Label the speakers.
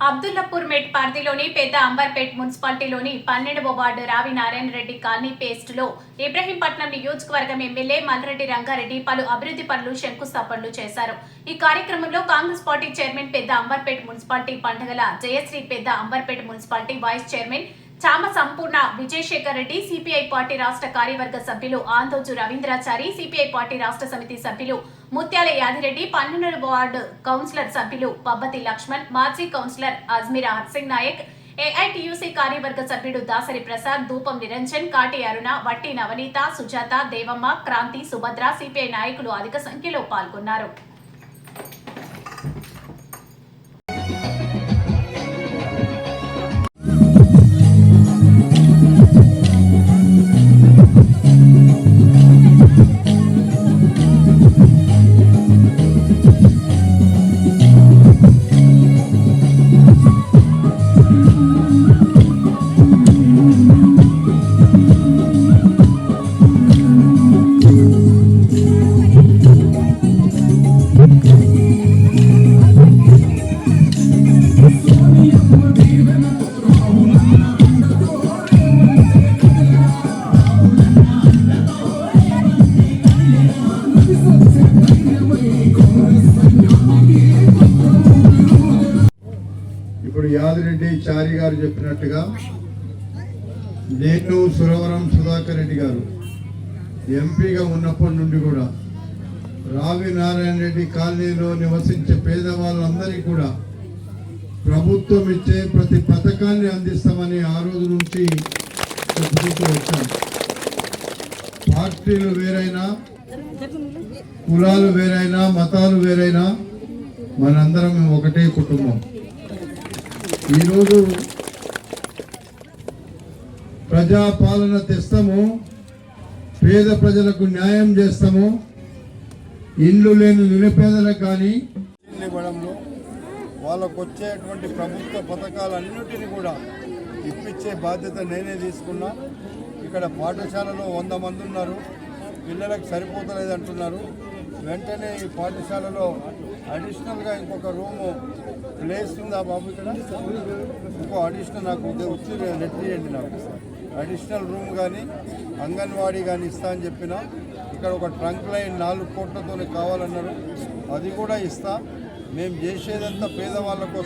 Speaker 1: అబ్దుల్లాపూర్ మెట్ పరిధిలోని పెద్ద అంబర్పేట్ మున్సిపాలిటీలోని 12వ వార్డు రావి నారాయణ రెడ్డి కాలనీ పేస్టులో ఇబ్రహీంపట్నం నియోజకవర్గం ఎమ్మెల్యే మల్రెడ్డి రంగారెడ్డి పలు అభివృద్ధి పనులు శంకుస్థాపనలు చేశారు. ఈ కార్యక్రమంలో కాంగ్రెస్ పార్టీ చైర్మన్ పెద్ద అంబర్పేట్ మున్సిపాలిటీ పండగల జయశ్రీ, పెద్ద అంబర్పేట్ మున్సిపాలిటీ వైస్ చైర్మన్ చామ సంపూర్ణ విజయశేఖర్ రెడ్డి, సిపిఐ పార్టీ రాష్ట్ర కార్యవర్గ సభ్యులు ఆందోజు రవీంద్రాచారి, సిపిఐ పార్టీ రాష్ట్ర సమితి సభ్యులు ముత్యాల యాదిరెడ్డి, 12వ వార్డు కౌన్సిలర్ సభ్యులు పబ్బతి లక్ష్మణ్, మాజీ కౌన్సిలర్ అజ్మీరా హర్సింగ్ నాయక్, ఏఐటియుసి కార్యవర్గ సభ్యుడు దాసరి ప్రసాద్, ధూపం నిరంజన్, కాటి అరుణ, వట్టి నవనీత, సుజాత, దేవమ్మ, క్రాంతి, సుభద్ర, సిపిఐ నాయకులు అధిక సంఖ్యలో పాల్గొన్నారు.
Speaker 2: ఇప్పుడు యాదిరెడ్డి చారి గారు చెప్పినట్టుగా నేను సురవరం సుధాకర్ రెడ్డి గారు ఎంపీగా ఉన్నప్పటి నుండి కూడా రావి నారాయణ రెడ్డి కాలనీలో నివసించే పేదవాళ్ళందరికీ కూడా ప్రభుత్వం ఇచ్చే ప్రతి పథకాన్ని అందిస్తామని ఆ రోజు నుంచి చెప్పుకుంటూ వచ్చాం. పార్టీలు వేరైనా, కులాలు వేరైనా, మతాలు వేరైనా, మనందరం ఒకటే కుటుంబం. ఈరోజు ప్రజాపాలన తెస్తాము, పేద ప్రజలకు న్యాయం చేస్తాము, ఇల్లు లేని నిరుపేదలకు కానీ ఇవ్వడంలో వాళ్ళకు వచ్చేటువంటి ప్రభుత్వ పథకాలన్నిటిని కూడా ఇప్పించే బాధ్యత నేనే తీసుకున్నా. ఇక్కడ పాఠశాలలో 100 మంది ఉన్నారు, పిల్లలకు సరిపోతలేదు అంటున్నారు. వెంటనే ఈ పాఠశాలలో అడిషనల్గా ఇంకొక రూము ప్లేస్ ఉందా బాబు? ఇక్కడ ఇంకో అడిషనల్ నాకు వచ్చి నెట్ చేయండి. నాకు అడిషనల్ రూమ్ కానీ అంగన్వాడీ కానీ ఇస్తా అని చెప్పిన. ఇక్కడ ఒక ట్రంక్ లైన్ 4 కోట్లతోనే కావాలన్నారు, అది కూడా ఇస్తా. మేము చేసేదంతా పేదవాళ్ళ కోసం.